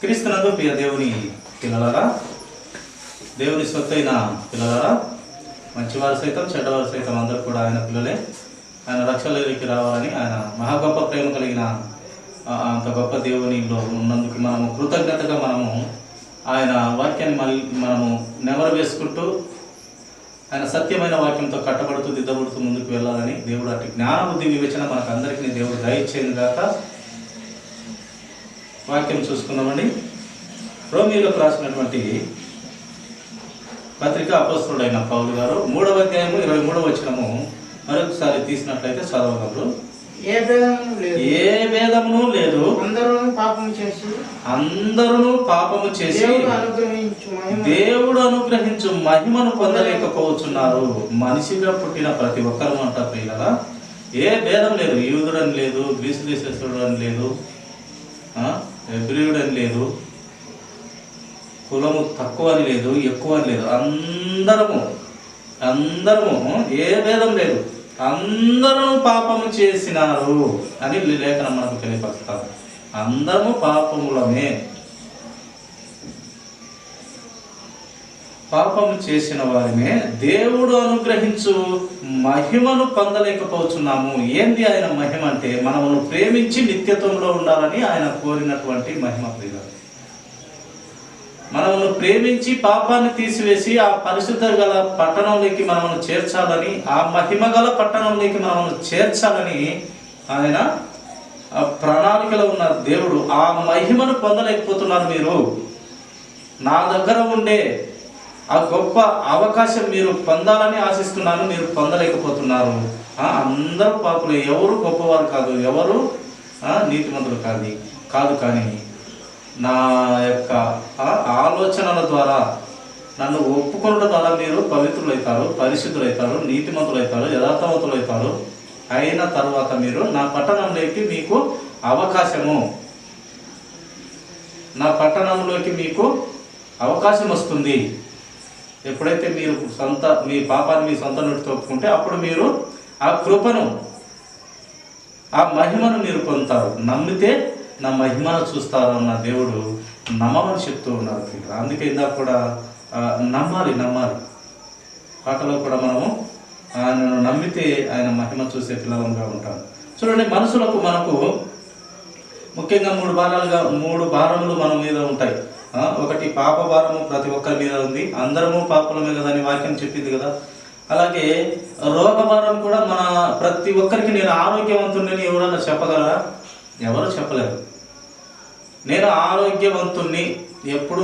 క్రీస్తునందు ప్రియ దేవుని పిల్లలారా, దేవుని సొత్తైన పిల్లలారా, మంచివారు సైతం చెడ్డవారు సైతం అందరూ కూడా ఆయన పిల్లలే. ఆయన రక్షణలోకి రావాలని ఆయన మహా గొప్ప ప్రేమ కలిగిన అంత గొప్ప దేవునిలో ఉన్నందుకు మనము కృతజ్ఞతగా మనము ఆయన వాక్యాన్ని మనము నెమరు వేసుకుంటూ ఆయన సత్యమైన వాక్యంతో కట్టబడుతూ దిద్దబడుతూ ముందుకు వెళ్ళాలని దేవుడు అటు జ్ఞాన బుద్ధి వివేచన మనకు అందరికీ దేవుడు దయచేయను గాక. వాక్యం చూసుకుందామండి. రోమీయులకు రాసినటువంటి పత్రిక అపోస్తలుడైన పౌలు గారు 3వ అధ్యాయము 23వ వచనము మరొకసారి తీసినట్లయితే చదవగలరు. ఏ భేదమును లేదు, అందరూ పాపము చేసి దేవుడు అనుగ్రహించు మహిమను పొందలేకపోతున్నారు. మనిషిగా పుట్టిన ప్రతి ఒక్కరు అంట ప్రియులరా, ఏ భేదం లేదు. యూదుడని లేదు, గ్రీసు దేశస్థుడు అని లేదు, హెబ్రీయుడని లేదు, కులము తక్కువ అని లేదు, ఎక్కువ అని లేదు. అందరము ఏ భేదం లేదు, అందరూ పాపము చేసినారు అని లేఖనం మనకు తెలియపరుస్తారు. అందరము పాపములమే. పాపము చేసిన వారినే దేవుడు అనుగ్రహించు మహిమను పొందలేకపోతున్నాము. ఏంది ఆయన మహిమ అంటే, మనమును ప్రేమించి నిత్యత్వంలో ఉండాలని ఆయన కోరినటువంటి మహిమ ప్రియులు. మనమును ప్రేమించి పాపాన్ని తీసివేసి ఆ పరిశుద్ధ గల పట్టణంలోకి మనమును చేర్చాలని, ఆ మహిమ గల పట్టణంలోకి మనమును చేర్చాలని ఆయన ప్రణాళికలో ఉన్న దేవుడు. ఆ మహిమను పొందలేకపోతున్నారు మీరు. నా దగ్గర ఉండే ఆ గొప్ప అవకాశం మీరు పొందాలని ఆశిస్తున్నాను, మీరు పొందలేకపోతున్నారు. అందరూ పాపులే, ఎవరు గొప్పవారు కాదు, ఎవరు నీతిమంతులు కాదు. కానీ నా యొక్క ఆలోచనల ద్వారా నన్ను ఒప్పుకొనడం ద్వారా మీరు పవిత్రులైతారు, పరిశుద్ధులైతారు, నీతిమంతులైతారు, యథార్థవంతులైతారు. అయిన తర్వాత మీరు నా పట్టణంలోకి మీకు అవకాశము, నా పట్టణంలోకి మీకు అవకాశం వస్తుంది. ఎప్పుడైతే మీరు మీ పాపాన్ని మీ సొంత నోటితో ఒప్పుకుంటే అప్పుడు మీరు ఆ కృపను, ఆ మహిమను మీరు పొందుతారు. నమ్మితే నా మహిమను చూస్తారు అన్న దేవుడు నమ్మమని చెప్తూ ఉన్నారు. అందుకే ఇందాక కూడా నమ్మాలి. పాటలో కూడా మనము ఆయనను నమ్మితే ఆయన మహిమ చూసే పిల్లలంగా ఉంటాం. చూడండి, మనుషులకు మనకు ముఖ్యంగా 3 భారములు మన మీద ఉంటాయి. ఒకటి పాప భారము ప్రతి ఒక్కరి మీద ఉంది. అందరము పాపలమే కదా అని వాక్యం చెప్పింది కదా. అలాగే రోగ భారం కూడా మన ప్రతి ఒక్కరికి. నేను ఆరోగ్యవంతుడిని ఎవరన్నా చెప్పగలరా? ఎవరు చెప్పలేరు. నేను ఆరోగ్యవంతుణ్ణి, ఎప్పుడు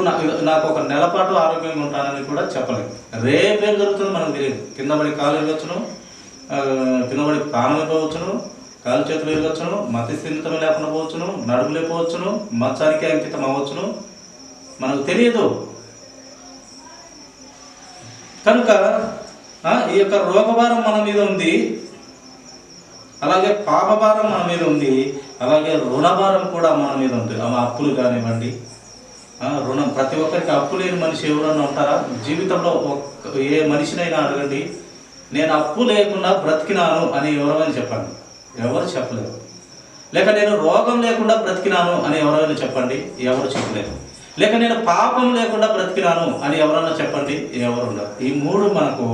నాకు ఒక నెలపాటు ఆరోగ్యంగా ఉంటానని కూడా చెప్పలేము. రేపేం జరుగుతుందో మనకు తెలియదు. కింద పడి కాలు వెళ్ళొచ్చును, కింద పడి ప్రాణం అయిపోవచ్చును, కాలు చేతులు వెళ్ళొచ్చును, మతి స్థిమితం లేకుండా పోవచ్చును, నడుము లేకపోవచ్చును, మంచానికి అంకితం అవ్వచ్చును, మనకు తెలియదు. కనుక ఈ యొక్క రోగభారం మన మీద ఉంది, అలాగే పాపభారం మన మీద ఉంది, అలాగే రుణభారం కూడా మన మీద ఉంది. అప్పులు కానివ్వండి, రుణం. ప్రతి ఒక్కరికి అప్పు లేని మనిషి ఎవరన్నా ఉంటారా? జీవితంలో ఏ మనిషినైనా అడగండి, నేను అప్పు లేకుండా బ్రతికినాను అని ఎవరైనా చెప్పండి. ఎవరు చెప్పలేరు. లేక నేను రోగం లేకుండా బ్రతికినాను అని ఎవరైనా చెప్పండి. ఎవరు చెప్పలేరు. లేక నేను పాపం లేకుండా బ్రతికినాను అని ఎవరన్నా చెప్పండి. ఎవరు ఉండరు. ఈ 3 మనకు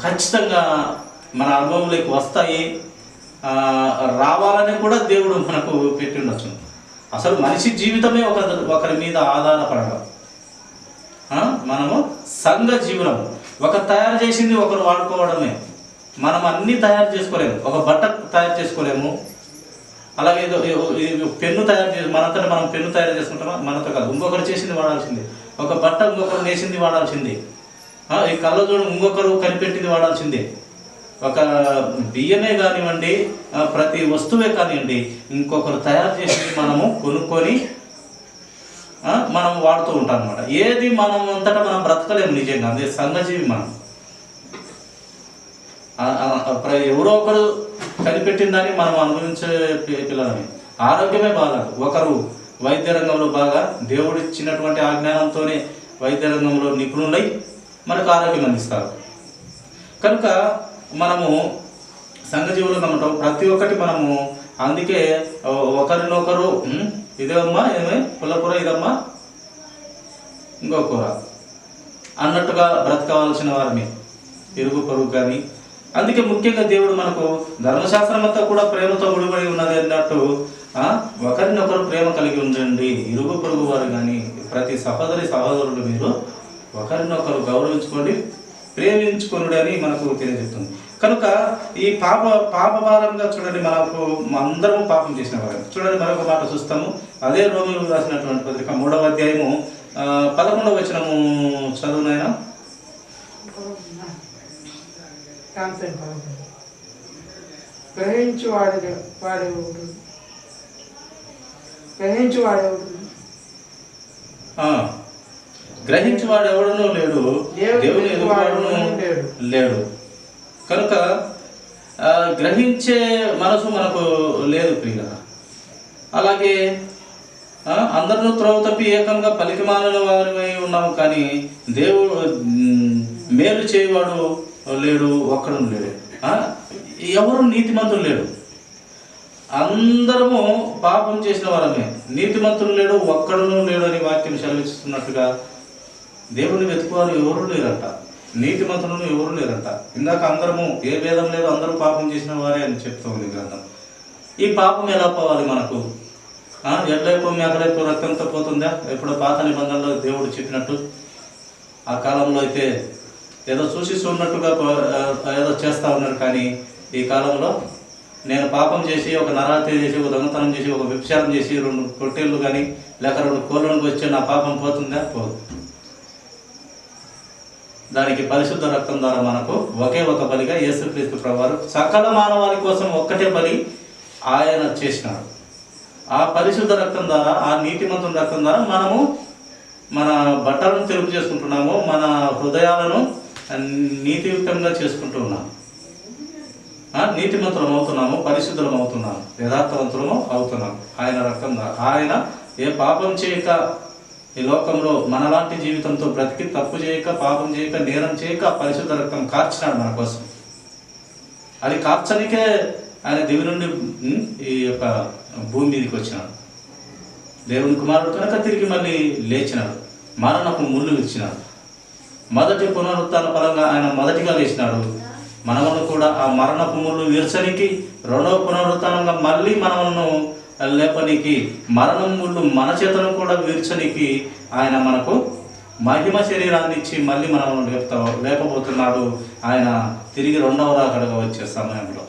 ఖచ్చితంగా మన అనుభవంలోకి వస్తాయి. రావాలని కూడా దేవుడు మనకు పెట్టి ఉండొచ్చు. అసలు మనిషి జీవితమే ఒకరి మీద ఆధారపడడం. మనము సంఘ జీవనం. ఒకరు తయారు చేసింది ఒకరు వాడుకోవడమే. మనం అన్నీ తయారు చేసుకోలేము. ఒక బట్ట తయారు చేసుకోలేము. అలాగే పెన్ను తయారు చేసి మనంతటా మనం పెన్ను తయారు చేసుకుంటామా? మనతో కాదు, ఇంకొకరు చేసింది వాడాల్సిందే. ఒక బట్ట ఇంకొకరు నేసింది వాడాల్సిందే. ఈ కళ్ళజోడు ఇంకొకరు కనిపెట్టింది వాడాల్సిందే. ఒక బియ్యమే కానివ్వండి, ప్రతి వస్తువే కానివ్వండి, ఇంకొకరు తయారు చేసింది మనము కొనుక్కొని మనం వాడుతూ ఉంటాం అన్నమాట. ఏది మనం అంతటా మనం బ్రతకలేము నిజంగా. అదే సంఘజీవి మనం. ఎవరో ఒకరు కనిపెట్టిందని మనం అనుభవించే పిల్లలని. ఆరోగ్యమే బాగా. ఒకరు వైద్య రంగంలో బాగా, దేవుడిచ్చినటువంటి ఆ జ్ఞానంతోనే వైద్య రంగంలో నిపుణులై మనకు ఆరోగ్యం అందిస్తారు. కనుక మనము సంఘజీవులు నమ్మటం ప్రతి ఒక్కటి మనము. అందుకే ఒకరినొకరు ఇదేమ్మా ఏమే పుల్లకూర, ఇదమ్మా ఇంకో కూర అన్నట్టుగా బ్రతకవలసిన వారిని ఇరుగు పొరుగు కానీ. అందుకే ముఖ్యంగా దేవుడు మనకు ధర్మశాస్త్రం అంతా కూడా ప్రేమతో ముడిపడి ఉన్నది అన్నట్టు ఒకరినొకరు ప్రేమ కలిగి ఉండండి. ఇరుగు పొరుగు వారు కానీ ప్రతి సహోదరులు మీరు ఒకరినొకరు గౌరవించుకోండి, ప్రేమించుకొనుడి అని మనకు తెలియజెప్తుంది. కనుక ఈ పాపభారంగా చూడండి, మనకు అందరము పాపం చేసిన వారు. చూడండి మరొక మాట చూస్తాము, అదే రోమీయులకు రాసినటువంటి పత్రిక 3వ అధ్యాయము 11వ వచనము చదువునైనా. గ్రహించువాడు ఎవడునూ లేడు, దేవుని ఎదుగువాడును లేడు. కనుక గ్రహించే మనసు మనకు లేదు ప్రియుల. అలాగే అందరూ త్రోవ తప్పి ఏకంగా పలికిమాలిన వారిపై ఉన్నాము, కానీ దేవుడు మేలు చేయవాడు లేడు, ఒక్కడు లేడు. ఎవరు నీతిమంతులు లేడు, అందరము పాపం చేసిన వారమే. నీతిమంతులు లేడు, ఒక్కడును లేడు అని వాక్యం సెలవిస్తున్నట్టుగా దేవుడిని వెతుకువారు ఎవరు లేరంట, నీతిమంతులను ఎవరు లేరంట. ఇందాక అందరము ఏ భేదం లేదు, అందరూ పాపం చేసిన వారే అని చెప్తూ ఉంది గ్రంథం. ఈ పాపం ఎలా పోవాలి మనకు? ఎట్లయిపో మేకలైపో రక్తంతో పోతుందా? ఎప్పుడో పాత నిబంధనలో దేవుడు చెప్పినట్టు ఆ కాలంలో అయితే ఏదో చూసి చూడనట్టుగా ఏదో చేస్తూ ఉన్నారు. కానీ ఈ కాలంలో నేను పాపం చేసి, ఒక నరహత్య చేసి, ఒక దొంగతనం చేసి, ఒక వ్యభిచారం చేసి 2 పొట్టేళ్ళు కానీ లేక 2 కోళ్ళను వచ్చి నా పాపం పోతుందా? పోదు. దానికి పరిశుద్ధ రక్తం ద్వారా మనకు ఒకే ఒక బలిగా యేసుక్రీస్తు ప్రభువారు సకల మానవాళి కోసం ఒక్కటే బలి ఆయన చేసినాడు. ఆ పరిశుద్ధ రక్తం ద్వారా, ఆ నీతిమంతుని రక్తం ద్వారా మనము మన బట్టలను తెలుపు చేసుకుంటున్నాము, మన హృదయాలను నీతియుక్తంగా చేసుకుంటూ ఉన్నాము, నీతిమంతులం అవుతున్నాము, పరిశుద్ధులం అవుతున్నాము, యథార్థవంతులము అవుతున్నాము ఆయన రక్తం ద్వారా. ఆయన ఏ పాపం చేయక ఈ లోకంలో మనలాంటి జీవితంతో బ్రతికి, తప్పు చేయక, పాపం చేయక, నేరం చేయక పరిశుద్ధ రక్తం కార్చినాడు మన కోసం. అది కార్చనికే ఆయన దివి నుండి ఈ యొక్క భూమి మీదకి వచ్చినాడు. దేవుని కుమారుడు కనుక తిరిగి మళ్ళీ లేచినాడు, మరణపు ముళ్ళు ఇచ్చినాడు. మొదటి పునరుత్థాన పరంగా ఆయన మొదటిగా లేచినాడు. మనలను కూడా ఆ మరణపు ముళ్ళు విరచనికి, 2వ పునరుత్థానంగా మళ్ళీ మనలను లేపనికి, మరణం ముళ్ళు మన చేతను కూడా విరచనికి ఆయన మనకు మహిమ శరీరాన్ని ఇచ్చి మళ్ళీ మనల్ని లేపబోతున్నాడు ఆయన తిరిగి 2వ రాకడగా వచ్చే సమయంలో.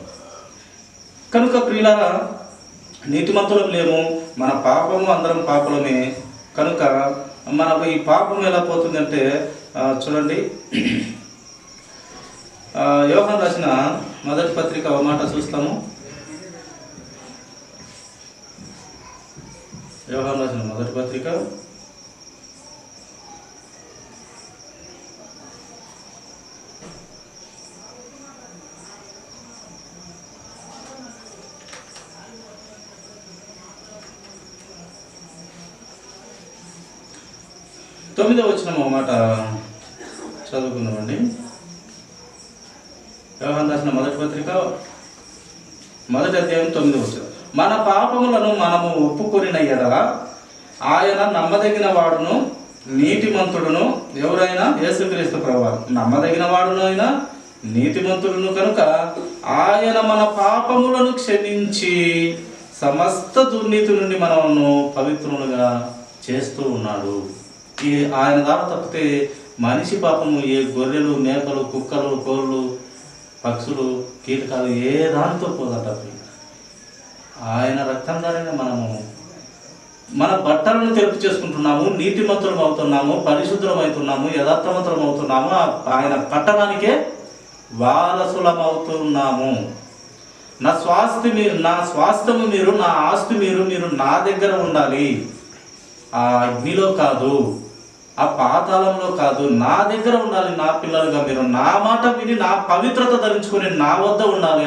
కనుక ప్రియులారా, నీతిమంతులం లేము, మన పాపము, అందరం పాపలమే. కనుక మనకు ఈ పాపం ఎలా పోతుందంటే చూడండి, యోహాను రాసిన మొదటి పత్రిక ఒక మాట చూస్తాము. యోహాను రాసిన మొదటి పత్రిక 9వ వచనం ఒక మాట చదువుకుందామండి. యోహాను రాసిన మొదటి పత్రిక 1వ అధ్యాయం 9వ వచనం. మన పాపములను మనము ఒప్పుకొనిన యెడల ఆయన నమ్మదగిన వాడును నీతిమంతుడును. ఎవరైనా? యేసుక్రీస్తు ప్రభువారు నమ్మదగిన వాడును, ఆయన నీతిమంతుడును. కనుక ఆయన మన పాపములను క్షమించి సమస్త దుర్నీతి నుండి మనను పవిత్రులుగా చేస్తూ ఉన్నాడు. ఈ ఆయన ద్వారా తప్పితే మనిషి పాపము ఏ గొర్రెలు, మేకలు, కుక్కలు, కోళ్ళు, పక్షులు, కీటకాలు ఏ దానితో పోదట. ఆయన రక్తం ద్వారానే మనము మన బట్టలను తెలుపు చేసుకుంటున్నాము, నీతిమంతులం అవుతున్నాము, పరిశుద్ధులం అవుతున్నాము, యథార్థవంతులం అవుతున్నాము, ఆయన పట్టణానికే వారసులం అవుతున్నాము. నా స్వాస్థ్యము మీరు, నా ఆస్తి మీరు నా దగ్గర ఉండాలి. ఆ అగ్నిలో కాదు, ఆ పాతాళంలో కాదు, నా దగ్గర ఉండాలి. నా పిల్లలుగా మీరు నా మాట విని నా పవిత్రత ధరించుకొని నా వద్ద ఉండాలి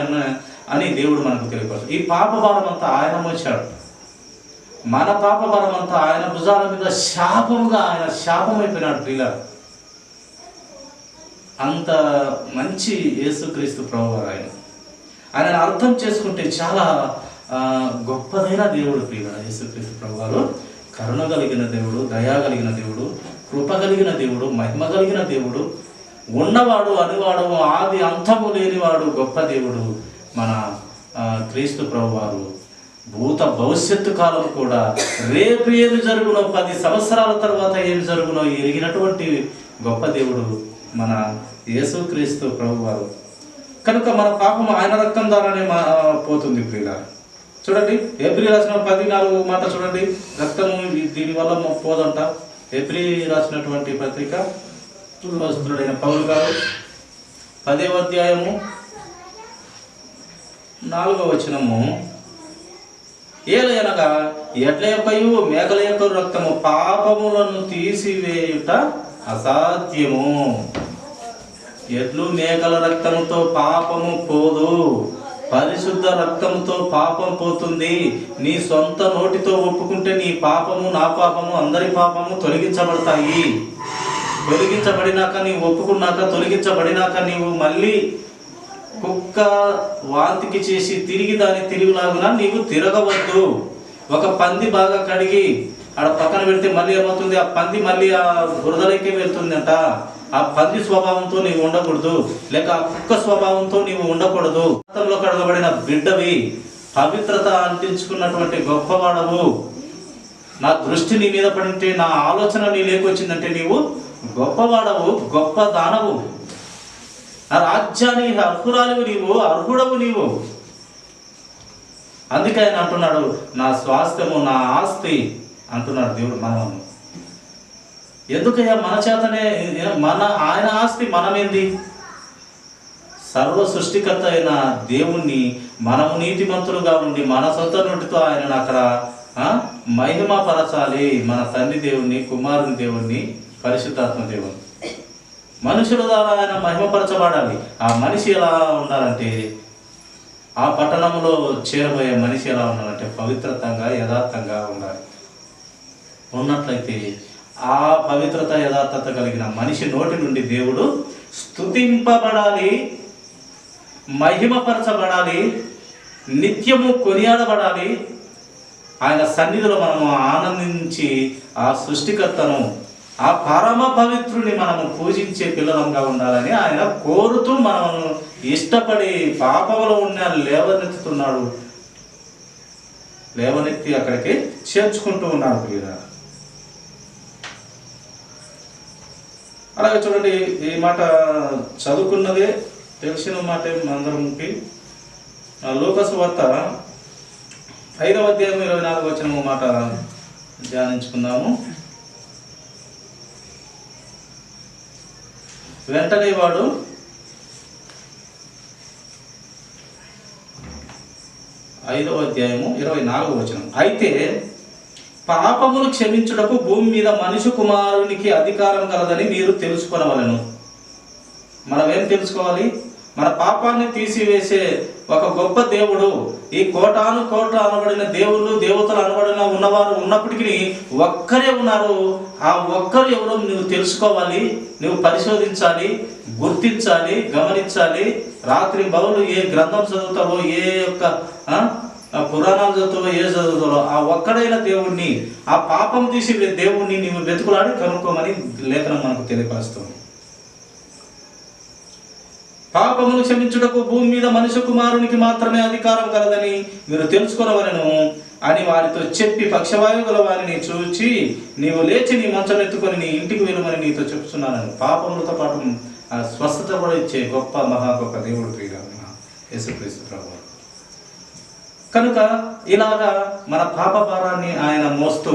అని దేవుడు మనకు తెలియపరచు. ఈ పాప భారం అంతా ఆయన మోచాడు. మన పాప భారం అంతా ఆయన భుజాల మీద శాపముగా, ఆయన శాపమైపోయినాడు. ప్రియులారా, అంత మంచి యేసుక్రీస్తు ప్రభువారు ఆయన. ఆయనను అర్థం చేసుకుంటే చాలా గొప్పదైన దేవుడు ప్రియుల యేసుక్రీస్తు ప్రభువారు. కరుణ కలిగిన దేవుడు, దయా కలిగిన దేవుడు, కృప కలిగిన దేవుడు, మహిమ కలిగిన దేవుడు, ఉన్నవాడు అనువాడు, ఆది అంతము లేనివాడు, గొప్ప దేవుడు మన క్రీస్తు ప్రభువారు. భూత భవిష్యత్తు కాలం కూడా రేపు ఏమి జరుగునో, 10 సంవత్సరాల తర్వాత ఏమి జరుగునో ఎరిగినటువంటి గొప్ప దేవుడు మన యేసుక్రీస్తు ప్రభువారు. కనుక మన పాపం ఆయన రక్తం ద్వారానే పోతుంది ప్రియుల. చూడండి హెబ్రీ రాసిన 14 మాట చూడండి, రక్తము దీనివల్ల పోదంట. హెబ్రీ రాసినటువంటి పత్రిక అపోస్తలుడైన పౌలు గారు 10వ అధ్యాయము 4వ వచనము, ఏలయనగా ఎడ్ల యొక్కయు మేకల యొక్క రక్తము పాపములను తీసివేయుట అసాధ్యము. ఎడ్లు మేకల రక్తముతో పాపము పోదు, పరిశుద్ధ రక్తంతో పాపం పోతుంది. నీ సొంత నోటితో ఒప్పుకుంటే నీ పాపము, నా పాపము, అందరి పాపము తొలగించబడతాయి. తొలగించబడినాక నీవు ఒప్పుకున్నాక, తొలగించబడినాక నీవు మళ్ళీ కుక్క వాంతికి చేసి తిరిగి దాని తిరుగులాగునా నీవు తిరగవద్దు. ఒక పంది బాగా కడిగి ఆడ పక్కన పెడితే మళ్ళీ ఏమవుతుంది, ఆ పంది మళ్ళీ ఆ బురదలోకే వెళ్తుందంట. ఆ పంది స్వభావంతో నీవు ఉండకూడదు, లేక ఆ కుక్క స్వభావంతో నీవు ఉండకూడదు. రక్తంలో కడగబడిన బిడ్డవి, పవిత్రత అంటించుకున్నటువంటి గొప్పవాడవు. నా దృష్టి నీ మీద పడింటే, నా ఆలోచన నీ లేకొచ్చిందంటే నీవు గొప్పవాడవు, గొప్ప దానవు, ఆ రాజ్యానికి అర్హురాలివి నీవు, అర్హుడవు నీవు. అందుకే ఆయన అంటున్నాడు, నా స్వాస్థ్యము, నా ఆస్తి అంటున్నాడు దేవుడు మనము. ఎందుకయ్యా మన చేతనే ఆయన ఆస్తి మనమేంది? సర్వ సృష్టికర్త అయిన దేవుణ్ణి మనము నీతిమంతులుగా ఉండి మన సొంత నోటితో ఆయనను అక్కడ మహిమపరచాలి. మన తండ్రి దేవుణ్ణి, కుమారుని దేవుణ్ణి, పరిశుద్ధాత్మ దేవుణ్ణి. మనుషుల ద్వారా ఆయన మహిమపరచబడాలి. ఆ మనిషి ఎలా ఉండాలంటే, ఆ పట్టణంలో చేరబోయే మనిషి ఎలా ఉండాలంటే పవిత్రతంగా, యథార్థంగా ఉండాలి. ఉన్నట్లయితే ఆ పవిత్రత, యథార్థత కలిగిన మనిషి నోటి నుండి దేవుడు స్తుతింపబడాలి, మహిమపరచబడాలి, నిత్యము కొనియాడబడాలి. ఆయన సన్నిధిలో మనము ఆనందించి ఆ సృష్టికర్తను, ఆ పరమ పవిత్రుని మనము పూజించే పిల్లలంగా ఉండాలని ఆయన కోరుతూ మనము ఇష్టపడి పాపంలో ఉన్న లేవనెత్తుతున్నాడు. లేవనెత్తి అక్కడికి చేర్చుకుంటూ ఉన్నాడు ప్రియుల. అలాగే చూడండి, ఈ మాట చదువుకున్నదే, తెలిసిన మాట అందరికి. లూకాసు వార్త 5వ అధ్యాయం 24వ వచనము మాట ధ్యానించుకుందాము. వెంటనే వాడు ఐదవ అధ్యాయము 24వ వచనం, అయితే పాపమును క్షమించుటకు భూమి మీద మనిషి కుమారునికి అధికారం కలదని మీరు తెలుసుకొనవలెను. మనం ఏం తెలుసుకోవాలి? మన పాపాన్ని తీసివేసే ఒక గొప్ప దేవుడు, ఈ కోటాను కోట అనబడిన దేవుళ్ళు, దేవతలు అనబడిన ఉన్నవారు ఉన్నప్పటికీ ఒక్కరే ఉన్నారు. ఆ ఒక్కరు ఎవరో నువ్వు తెలుసుకోవాలి, నువ్వు పరిశోధించాలి, గుర్తించాలి, గమనించాలి. రాత్రి బౌలు ఏ గ్రంథం చదువుతావో, ఏ యొక్క పురాణాలు చదువుతావో, ఏ చదువుతావో, ఆ ఒక్కడైన దేవుణ్ణి, ఆ పాపం తీసి దేవుణ్ణి నీవు వెతుకులాడి కనుక్కోమని లేఖనం మనకు తెలియపరుస్తుంది. పాపమును క్షమించుటకు భూమి మీద మనుష్య కుమారునికి మాత్రమే అధికారం కలదని మీరు తెలుసుకొనవలెను అని వారితో చెప్పి, పక్షవాయువు గల వారిని చూచి, నీవు లేచి నీ మంచం ఎత్తుకొని నీ ఇంటికి వెళ్ళమని నీతో చెప్తున్నాను. పాపములతో పాటు స్వస్థత కూడా ఇచ్చే గొప్ప మహా గొప్ప దేవుడు ప్రియుడైన యేసుక్రీస్తు ప్రభువు. కనుక ఇలాగా మన పాప భారాన్ని ఆయన మోస్తూ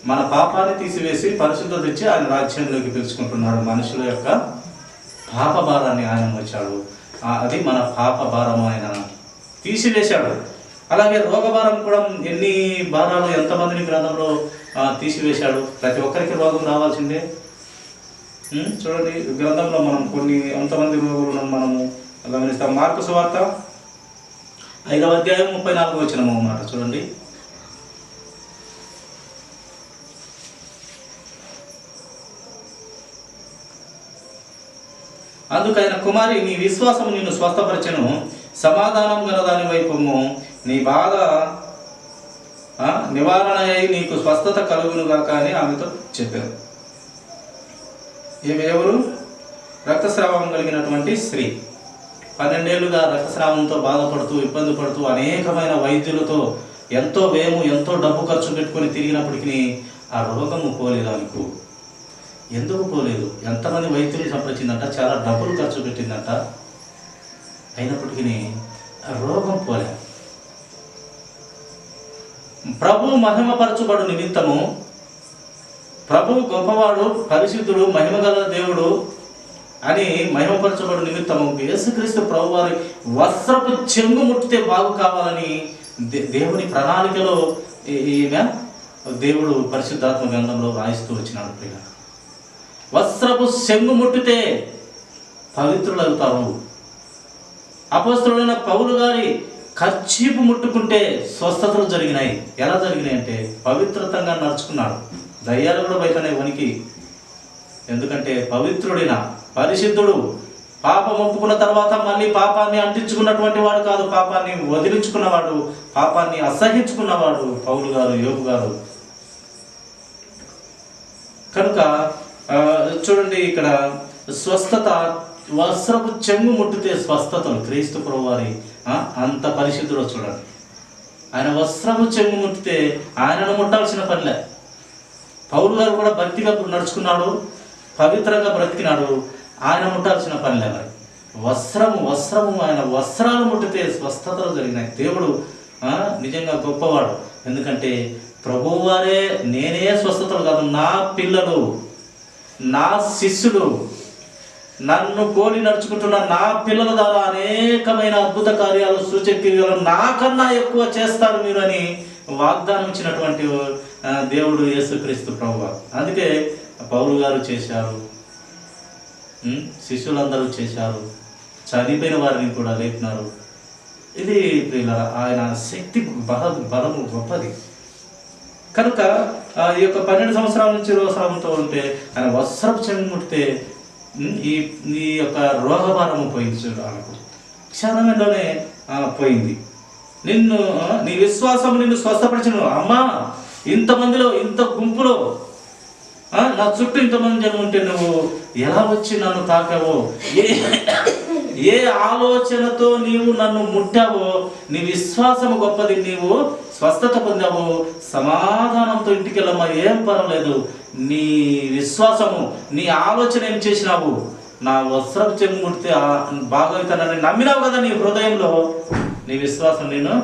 మన పాపాన్ని తీసివేసి పరిశుద్ధత ఇచ్చి ఆయన రాజ్యంలోకి పిలుచుకుంటున్నాడు. మనుషుల యొక్క పాప భారాన్ని ఆయన మోచాడు. అది మన పాప భారము ఆయన తీసివేశాడు. అలాగే రోగభారం కూడా ఎన్ని భారాలు ఎంతమందిని గ్రంథంలో తీసివేశాడు. ప్రతి ఒక్కరికి రోగం రావాల్సిందే. చూడండి, గ్రంథంలో మనం కొన్ని ఎంతమంది రోగులను మనము గమనిస్తాం. మార్కు సువార్త 5వ అధ్యాయం 34వ వచనము మాట చూడండి. అందుకైన కుమారి, నీ విశ్వాసము నిన్ను స్వస్థపరచెను, సమాధానం గల దాని వైపు నీ బాధ నివారణ అయి నీకు స్వస్థత కలుగునుగాక అని ఆమెతో చెప్పారు. ఈమె ఎవరు? రక్తస్రావం కలిగినటువంటి స్త్రీ. 12 ఏళ్ళుగా రక్తస్రావంతో బాధపడుతూ ఇబ్బంది పడుతూ అనేకమైన వైద్యులతో ఎంతో వ్యయము ఎంతో డబ్బు ఖర్చు పెట్టుకొని తిరిగినప్పటికీ ఆ రోగము పోలేదు ఆమెకు. ఎందుకు పోలేదు? ఎంతమంది వైద్యులు సంప్రదించిందంట, చాలా డబ్బులు ఖర్చు పెట్టిందంట, అయినప్పటికీ ఆ రోగం పోలేదు. ప్రభు మహిమపరచుబడు నిమిత్తము, ప్రభు గొప్పవాడు పరిశుద్ధుడు మహిమగల దేవుడు అని మహిమపరచబడు నిమిత్తము యేసుక్రీస్తు ప్రభు వారి వస్త్రపు చెంగు ముట్టితే బాగు కావాలని దేవుని ప్రణాళికలో ఈమె దేవుడు పరిశుద్ధాత్మ గ్రంథంలో రాయిస్తూ వచ్చినాడు. ప్రియ, వస్త్రపు చెంగు ముట్టితే పవిత్రులు అవుతారు. అపోస్తలుడైన పౌలు గారి కర్చీపు ముట్టుకుంటే స్వస్థతలు జరిగినాయి. ఎలా జరిగినాయి అంటే పవిత్రతంగా నడుచుకున్నాడు. దయ్యాలు కూడా బయటనే వనికి. ఎందుకంటే పవిత్రుడిన పరిశుద్ధుడు, పాపం ఒప్పుకున్న తర్వాత మళ్ళీ పాపాన్ని అంటించుకున్నటువంటి వాడు కాదు, పాపాన్ని వదిలించుకున్నవాడు, పాపాన్ని అసహించుకున్నవాడు పౌలు గారు, యోబు గారు. కనుక చూడండి, ఇక్కడ స్వస్థత, వస్త్రపు చెంగు ముట్టితే స్వస్థతలు. క్రీస్తు ప్రభు వారి అంత పరిశుద్ధుడు. చూడండి, ఆయన వస్త్రపు చెంగు ముట్టితే ఆయనను ముట్టాల్సిన పనిలే. పౌలు గారు కూడా భక్తిగా నడుచుకున్నాడు, పవిత్రంగా బ్రతికినాడు, ఆయన ముట్టాల్సిన పనిలే. మరి వస్త్రము ఆయన వస్త్రాలు ముట్టితే స్వస్థతలు జరిగినాయి. దేవుడు నిజంగా గొప్పవాడు. ఎందుకంటే ప్రభువారే, నేనే స్వస్థతలు కాదు, నా పిల్లలు, నా శిష్యులు, నన్ను పోలి నడుచుకుంటున్న నా పిల్లల ద్వారా అనేకమైన అద్భుత కార్యాలు, సూచక్రియలు నాకన్నా ఎక్కువ చేస్తారు మీరు అని వాగ్దానం ఇచ్చినటువంటి దేవుడు యేసుక్రీస్తు ప్రభువు. అందుకే పౌలు గారు చేశారు, శిష్యులందరూ చేశారు, చనిపోయిన వారిని కూడా లేపినారు. ఇది ఆయన శక్తి బలము గొప్పది. కనుక ఈ యొక్క 12 సంవత్సరాల నుంచి రోగంతో ఉంటే ఆయన వస్త్రపు చెంగు ముట్టితే ఈ యొక్క రోగభారము పోయింది. చూడు, ఆమెకు క్షణంలోనే పోయింది. నీ విశ్వాసం నిన్ను స్వస్థపరిచను. అమ్మా, ఇంతమందిలో, ఇంత గుంపులో, నా చుట్టూ ఇంతమంది జనం ఉంటే నువ్వు ఎలా వచ్చి నన్ను తాకావో, ఏ ఆలోచనతో నీవు నన్ను ముట్టావో, నీ విశ్వాసము గొప్పది, నీవు స్వస్థత పొందావు, సమాధానంతో ఇంటికి వెళ్ళమ్మా, ఏం పర్వాలేదు. నీ విశ్వాసము, నీ ఆలోచన ఏం చేసినావు? నా వస్త్రపు చెంగు ముట్టితే బాగవుతానని నమ్మినావు కదా. నీ హృదయంలో నీ విశ్వాసం నిన్ను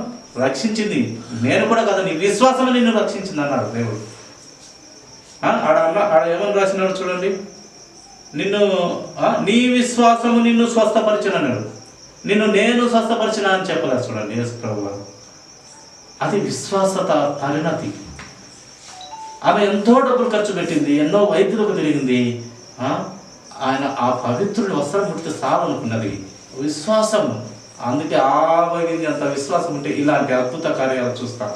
రక్షించింది. నేను కూడా కదా, నీ విశ్వాసం నిన్ను రక్షించింది అన్నాడు దేవుడు. ఆడ ఏమని రాసినాడు చూడండి, నీ విశ్వాసము నిన్ను స్వస్థపరిచిన అన్నాడు. నేను స్వస్థపరిచిన అని చెప్పలేదు. చూడండి యేసు ప్రభువు, అది విశ్వాసత పరిణతి. ఆమె ఎంతో డబ్బులు ఖర్చు పెట్టింది, ఎన్నో వైద్యులకు తిరిగింది. ఆయన ఆ పవిత్రుని వస్త్రం ముట్టితే చాలనుకున్నది విశ్వాసము. అందుకే ఆవగింది అంత విశ్వాసం ఉంటే ఇలాంటి అద్భుత కార్యాలు చూస్తాం.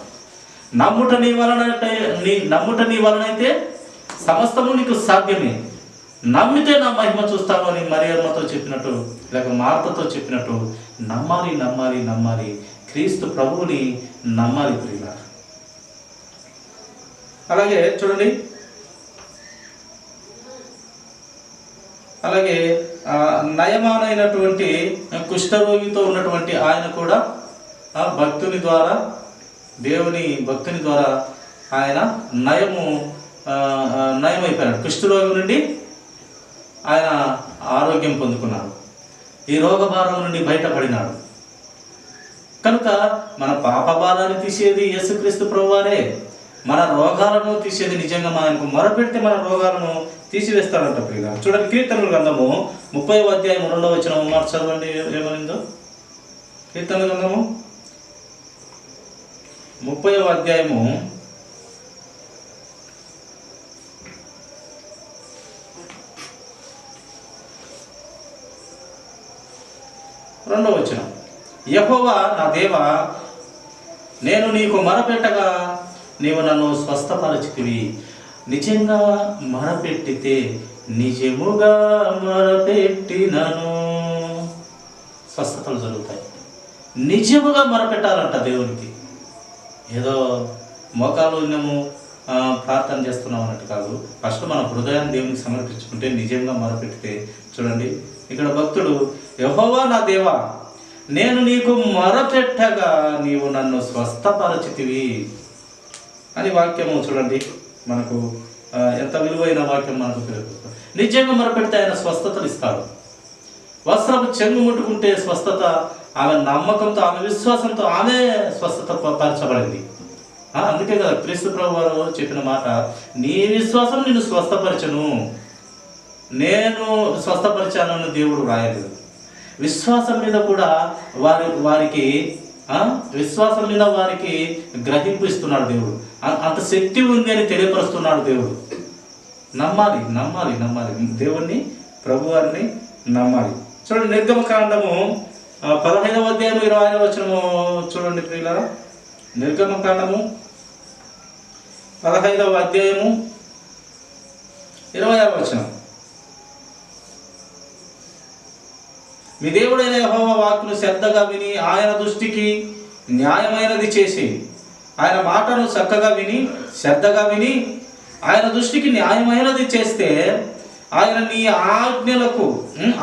నమ్ముట నీ వలనైతే సమస్తము నీకు సాధ్యమే. నమ్మితే నా మహిమ చూస్తాను అని మరియమ్మతో చెప్పినట్టు, లేక మార్తతో చెప్పినట్టు నమ్మాలి. క్రీస్తు ప్రభువుని నమ్మాలి ప్రియులారా. అలాగే చూడండి, అలాగే నయమానైనటువంటి కుష్ఠరోగితో ఉన్నటువంటి ఆయన కూడా భక్తుని ద్వారా, దేవుని భక్తుని ద్వారా ఆయన నయమైపోయినాడు. కుష్ఠరోగి నుండి ఆయన ఆరోగ్యం పొందుకున్నాడు, ఈ రోగభారం నుండి బయటపడినాడు. కనుక మన పాప భారాన్ని తీసేది యేసుక్రీస్తు ప్రభువారే, మన రోగాలను తీసేది నిజంగా మనకు మొరపెడితే మన రోగాలను తీసివేస్తాడంట ప్రియులారా. చూడండి, కీర్తనల గ్రంథము 30వ అధ్యాయం 2వ వచనం మాట చదవండి, ఏమనిందో. కీర్తనల గ్రంథము 30వ అధ్యాయము 2వ వచనం, యెహోవా నా దేవా, నేను నీకు మొరపెట్టగా నీవు నన్ను స్వస్థపరచితివి. నిజంగా మొరపెట్టితే, నిజముగా మొరపెట్టినను స్వస్థతలు జరుగుతాయి. నిజముగా మొరపెట్టాలంట దేవునికి. ఏదో మోకాలు మేము ప్రార్థన చేస్తున్నాం అన్నట్టు కాదు. ఫస్ట్ మన హృదయాన్ని దేవునికి సమర్పించుకుంటే, నిజంగా మొరపెడితే, చూడండి ఇక్కడ భక్తుడు, యెహోవా నా దేవా, నేను నీకు మొరపెట్టగా నీవు నన్ను స్వస్థపరచితివి అని వాక్యము చూడండి. మనకు ఎంత విలువైన వాక్యం మనకు తెలుస్తుంది. నిజంగా మొరపెడితే ఆయన స్వస్థతలు ఇస్తాడు. వస్త్రపు చెంగు ముట్టుకుంటే స్వస్థత, ఆమె నమ్మకంతో, ఆమె విశ్వాసంతో ఆమె స్వస్థత పరచబడింది. అందుకే కదా క్రీస్తు ప్రభు వారు చెప్పిన మాట, నీ విశ్వాసం నిన్ను స్వస్థపరచను, నేను స్వస్థపరిచానని దేవుడు రాయలేదు. విశ్వాసం మీద కూడా వారికి విశ్వాసం మీద వారికి గ్రహింపు ఇస్తున్నాడు దేవుడు. అంత శక్తి ఉంది అని తెలియపరుస్తున్నాడు దేవుడు. నమ్మాలి నమ్మాలి నమ్మాలి దేవుణ్ణి, ప్రభువారిని నమ్మాలి. చూడండి నిర్గమకాండము 15వ అధ్యాయం 20వ వచనము చూడండి ప్రియులారా. నిర్గమకాండము 15వ అధ్యాయము 20వ వచనం. మీ దేవుడైన యెహోవా వాక్కును శ్రద్ధగా విని ఆయన దృష్టికి న్యాయమైనది చేసి, ఆయన మాటను చక్కగా విని శ్రద్ధగా విని ఆయన దృష్టికి న్యాయమైనది చేస్తే,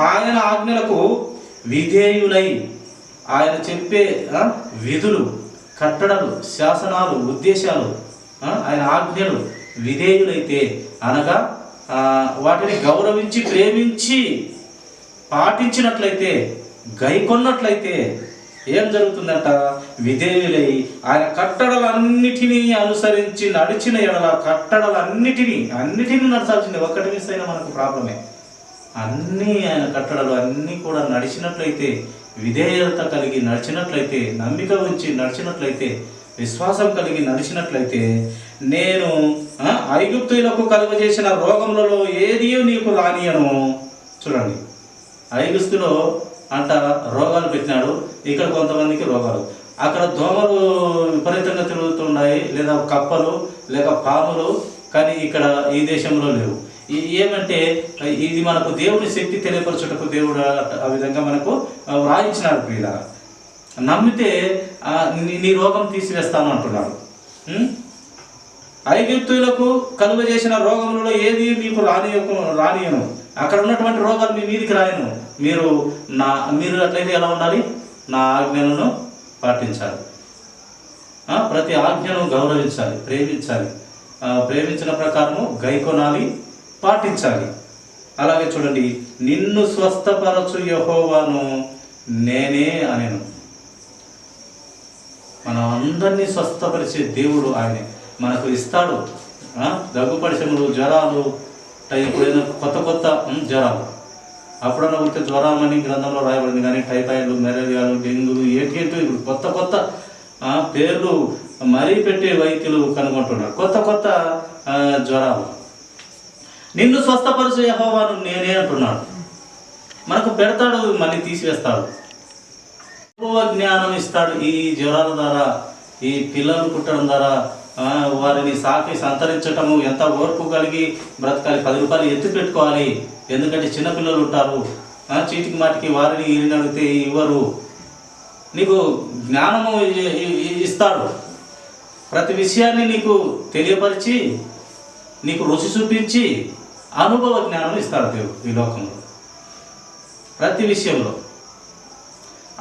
ఆయన ఆజ్ఞలకు విధేయులై, ఆయన చెప్పే విధులు, కట్టడలు, శాసనాలు, ఉద్దేశాలు, ఆయన ఆజ్ఞలు విధేయులైతే, అనగా వాటిని గౌరవించి ప్రేమించి పాటించినట్లయితే, గైకొన్నట్లయితే ఏం జరుగుతుందంట? విధేయులై ఆయన కట్టడలన్నిటినీ అనుసరించి నడిచిన ఎడల, కట్టడలన్నిటినీ నడచాల్సిందే. ఒక్కటి మిస్ అయినా మనకు ప్రాబ్లమే. అన్నీ ఆయన కట్టడలు అన్నీ కూడా నడిచినట్లయితే, విధేయత కలిగి నడిచినట్లయితే, నమ్మిక ఉంచి నడిచినట్లయితే, విశ్వాసం కలిగి నడిచినట్లయితే, నేను ఐగుప్తీయులకు కలుగజేసిన రోగములలో ఏది నీకు రానియను. చూడండి, ఐగుప్తులో అంట రోగాలు పెట్టినాడు, ఇక్కడ కొంతమందికి రోగాలు, అక్కడ దోమలు విపరీతంగా తిరుగుతున్నాయి, లేదా కప్పలు లేక పాములు, కానీ ఇక్కడ ఈ దేశంలో లేవు. ఏమంటే ఇది మనకు దేవుని శక్తి తెలియపరచుటకు దేవుడు ఆ విధంగా మనకు వ్రాయించినాడు. ప్రియుల, నమ్మితే నీ రోగం తీసివేస్తాను అంటున్నాడు. ఐగుప్తీయులకు కలుగజేసిన రోగములలో ఏది మీకు రానియను, అక్కడ ఉన్నటువంటి రోగాలు మీ మీదికి రాయను. మీరు అట్లయితే ఎలా ఉండాలి? నా ఆజ్ఞలను పాటించాలి, ప్రతి ఆజ్ఞను గౌరవించాలి, ప్రేమించాలి, ప్రేమించిన ప్రకారము గైకొనాలి, పాటించాలి. అలాగే చూడండి, నిన్ను స్వస్థపరచు యెహోవాను నేనే అనేను. మనం అందరినీ స్వస్థపరిచే దేవుడు ఆయనే. మనకు ఇస్తాడు దగ్గుపడిశములు, జ్వరాలు, టైఫాయిడ్, కొత్త జ్వరాలు. అప్పుడన్నా ఉంటే జ్వరాలని గ్రంథంలో రాయబడింది, కానీ టైఫాయిడ్, మలేరియాలు, డెంగ్యూలు, ఏంటో ఇప్పుడు కొత్త పేర్లు మరీ పెట్టే వైద్యులు కనుగొంటున్నారు, కొత్త జ్వరాలు. నిన్ను స్వస్థపరచు యెహోవాను నేనే అంటున్నాడు. మనకు పెడతాడు, మళ్ళీ తీసివేస్తాడు. జ్ఞానం ఇస్తాడు. ఈ జ్వరాల ద్వారా, ఈ పిల్లలు పుట్టడం ద్వారా, వారిని సాకి సంతరించటము, ఎంత ఓర్పు కలిగి బ్రతకాలి. 10 రూపాయలు ఎత్తి పెట్టుకోవాలి, ఎందుకంటే చిన్నపిల్లలు ఉంటారు, చీటికి మాటికి వారిని ఈరిని అడిగితే ఇవ్వరు. నీకు జ్ఞానము ఇస్తాడు, ప్రతి విషయాన్ని నీకు తెలియపరిచి, నీకు రుచి చూపించి అనుభవ జ్ఞానం ఇస్తాడు దేవుడు ఈ లోకంలో ప్రతి విషయంలో.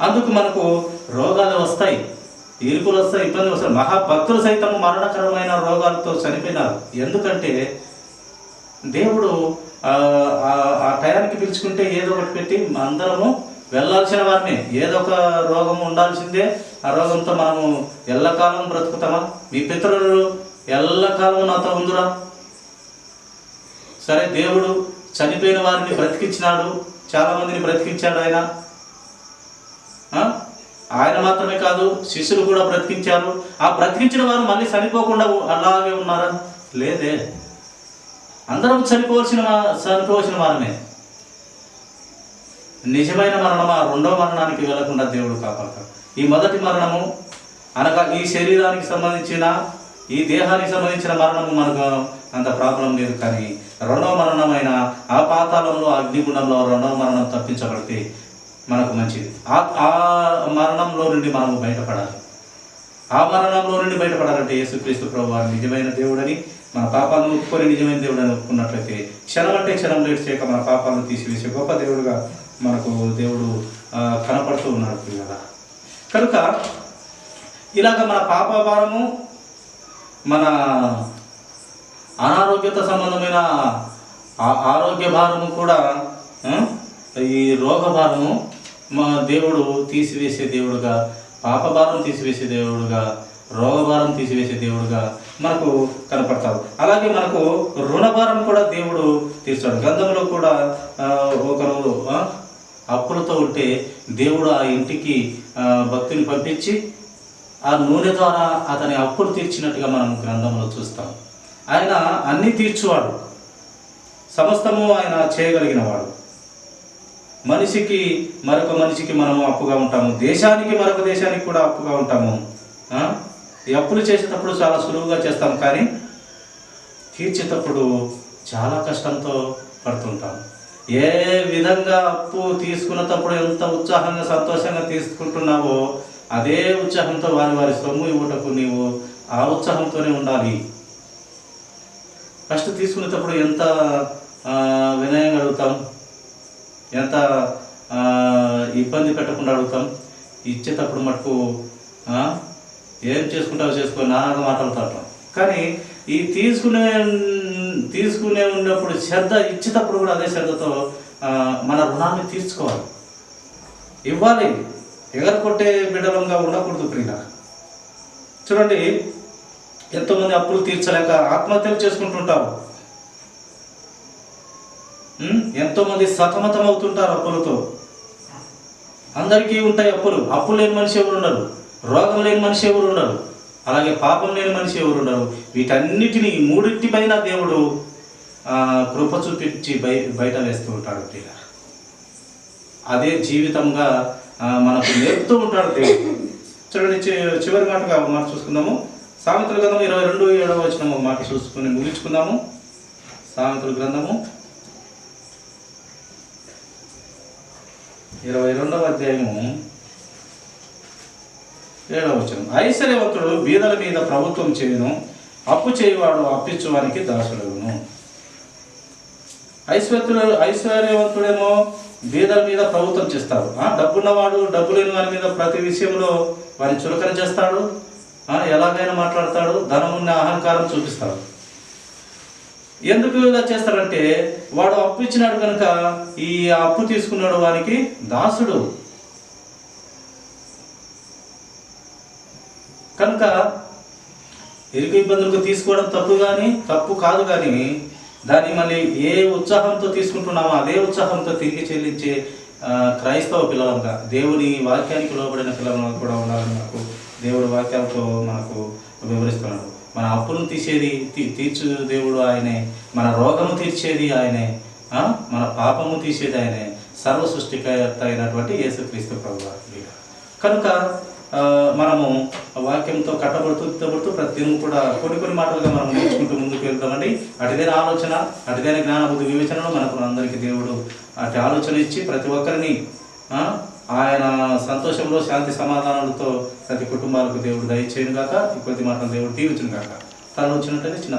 అందుకు మనకు రోగాలు వస్తాయి, ఇరుకులు వస్తాయి, ఇబ్బందులు వస్తాయి. మహాభక్తులు సైతం మరణకరమైన రోగాలతో చనిపోయినారు. ఎందుకంటే దేవుడు ఆ టయానికి పిలుచుకుంటే ఏదో ఒకటి పెట్టి అందరము వెళ్ళాల్సిన వారిని, ఏదో ఒక రోగం ఉండాల్సిందే. ఆ రోగంతో మనము ఎల్లకాలం బ్రతుకుతామా? మీ పితరులు ఎల్లకాలం నాతో ఉందిరా. సరే, దేవుడు చనిపోయిన వారిని బ్రతికించినాడు, చాలామందిని బ్రతికించాడు ఆయన. ఆయన మాత్రమే కాదు, శిష్యులు కూడా బ్రతికించారు. ఆ బ్రతికించిన వారు మళ్ళీ చనిపోకుండా అలాగే ఉన్నారా? లేదే. అందరం చనిపోవలసిన వారమే. నిజమైన మరణం ఆ రెండవ మరణానికి వెళ్లకుండా దేవుడు కాపాడతాడు. ఈ మొదటి మరణము అనగా ఈ శరీరానికి సంబంధించిన, ఈ దేహానికి సంబంధించిన మరణము మనకు అంత ప్రాబ్లం లేదు. కానీ రెండవ మరణమైన ఆ పాతాళంలో, అగ్నిగుండంలో రెండవ మరణం తప్పించబడితే మనకు మంచిది. ఆ మరణంలో నుండి మనము బయటపడాలి. ఆ మరణంలో నుండి బయటపడాలంటే యేసుక్రీస్తు ప్రభువారు నిజమైన దేవుడని, మన పాపాలను ఒప్పుకొని నిజమైన దేవుడని ఒప్పుకున్నట్లయితే క్షణం అంటే క్షణం లేట్ చేయక మన పాపాలను తీసివేసే గొప్ప దేవుడుగా మనకు దేవుడు కనపడుతూ ఉన్నాడు పిల్లల. కనుక ఇలాగ మన పాప భారము, మన అనారోగ్యత సంబంధమైన ఆరోగ్య భారము కూడా, ఈ రోగ భారము మా దేవుడు తీసివేసే దేవుడుగా, పాప భారం తీసివేసే దేవుడుగా, రోగభారం తీసివేసే దేవుడుగా మనకు కనపడతాడు. అలాగే మనకు రుణభారం కూడా దేవుడు తీర్చాడు. గ్రంథంలో కూడా ఒకరు అప్పులతో ఉంటే దేవుడు ఆ ఇంటికి భక్తుని పంపించి ఆ నూనె ద్వారా అతని అప్పులు తీర్చినట్టుగా మనం గ్రంథంలో చూస్తాం. ఆయన అన్నీ తీర్చువాడు, సమస్తము ఆయన చేయగలిగినవాడు. మనిషికి మరొక మనిషికి మనము అప్పుగా ఉంటాము, దేశానికి మరొక దేశానికి కూడా అప్పుగా ఉంటాము. ఈ అప్పులు చేసేటప్పుడు చాలా సులువుగా చేస్తాం, కానీ తీర్చేటప్పుడు చాలా కష్టంతో పడుతుంటాం. ఏ విధంగా అప్పు తీసుకున్నప్పుడు ఎంత ఉత్సాహంగా సంతోషంగా తీసుకుంటున్నావో అదే ఉత్సాహంతో వారి సొమ్ము ఇవ్వటకు నీవు ఆ ఉత్సాహంతోనే ఉండాలి. ఫస్ట్ తీసుకునేటప్పుడు ఎంత వినయంగా అడుగుతాం, ఎంత ఇబ్బంది పెట్టకుండా అడుగుతాం. ఇచ్చేటప్పుడు మటుకు ఏం చేసుకుంటావో చేసుకో నానాగా మాట్లాడుతుంటాం. కానీ ఈ తీసుకునే ఉన్నప్పుడు శ్రద్ధ, ఇచ్చేటప్పుడు కూడా అదే శ్రద్ధతో మన రుణాన్ని తీర్చుకోవాలి, ఇవ్వాలి. ఎగరకొట్టే బిడ్డలంగా ఉండకూడదు ప్రియుల. చూడండి, ఎంతోమంది అప్పులు తీర్చలేక ఆత్మహత్యలు చేసుకుంటుంటారు. ఎంతోమంది సతమతం అవుతుంటారు అప్పులతో. అందరికీ ఉంటాయి అప్పులు. అప్పు లేని మనిషి ఎవరు ఉండరు, రోగం లేని మనిషి ఎవరు ఉండరు, అలాగే పాపం లేని మనిషి ఎవరు ఉండరు. వీటన్నిటిని మూడింటి పైన దేవుడు కృప చూపించి బయట వేస్తూ ఉంటాడు. అదే జీవితంగా మనకు నేర్పుతూ ఉంటాడు దేవుడు. చూడండి, చివరి మాట చూసుకుందాము. సామెతల గ్రంథము 22:7 మాట చూసుకుని ముగించుకుందాము. సామెతల గ్రంథము 22వ అధ్యాయము 7వ. ఐశ్వర్యవంతుడు బీదల మీద ప్రభుత్వం చేయును, అప్పు చేయువాడు అప్పిచ్చువానికి దాసుడవును. ఐశ్వర్యవంతుడేమో బీదల మీద ప్రభుత్వం చేస్తాడు. డబ్బున్నవాడు డబ్బు లేని వారి మీద ప్రతి విషయంలో వారిని చులకన చేస్తాడు, ఎలాగైనా మాట్లాడతాడు, ధనమున్న అహంకారం చూపిస్తాడు. ఎందుకు ఇలా చేస్తాడంటే వాడు అప్పు ఇచ్చినాడు కనుక ఈ అప్పు తీసుకున్నాడు వానికి దాసుడు. కనుక ఇరుకు ఇబ్బందులకు తీసుకోవడం తప్పు కాదు, కానీ దాన్ని మళ్ళీ ఏ ఉత్సాహంతో తీసుకుంటున్నామో అదే ఉత్సాహంతో తిరిగి చెల్లించే క్రైస్తవ పిల్లలంగా, దేవుని వాక్యానికి లోబడిన పిల్లలంగా కూడా ఉండాలని మనకు దేవుడు వాక్యాలతో మనకు వివరిస్తున్నాడు. మన అప్పులను తీర్చు దేవుడు ఆయనే, మన రోగము తీర్చేది ఆయనే, మన పాపము తీసేది ఆయనే, సర్వ సృష్టికర్త అయినటువంటి యేసుక్రీస్తు ప్రభువారు. కనుక మనము వాక్యంతో కట్టబడుతూ ప్రతిదినం కూడా కొన్ని మాటలుగా మనం నేర్చుకుంటూ ముందుకు వెళ్తామండి. అటుదైన ఆలోచన, అటుదైన జ్ఞాన బుద్ధి వివేచనలో మనకు అందరికీ దేవుడు అటు ఆలోచన ఇచ్చి ప్రతి ఒక్కరిని ఆయన సంతోషంలో శాంతి సమాధానాలతో ప్రతి కుటుంబాలకు దేవుడు దయచేయను గాక. ఈ కొద్ది మాటలు దేవుడు దీవించును గాక. తను వచ్చినట్లయితే చిన్న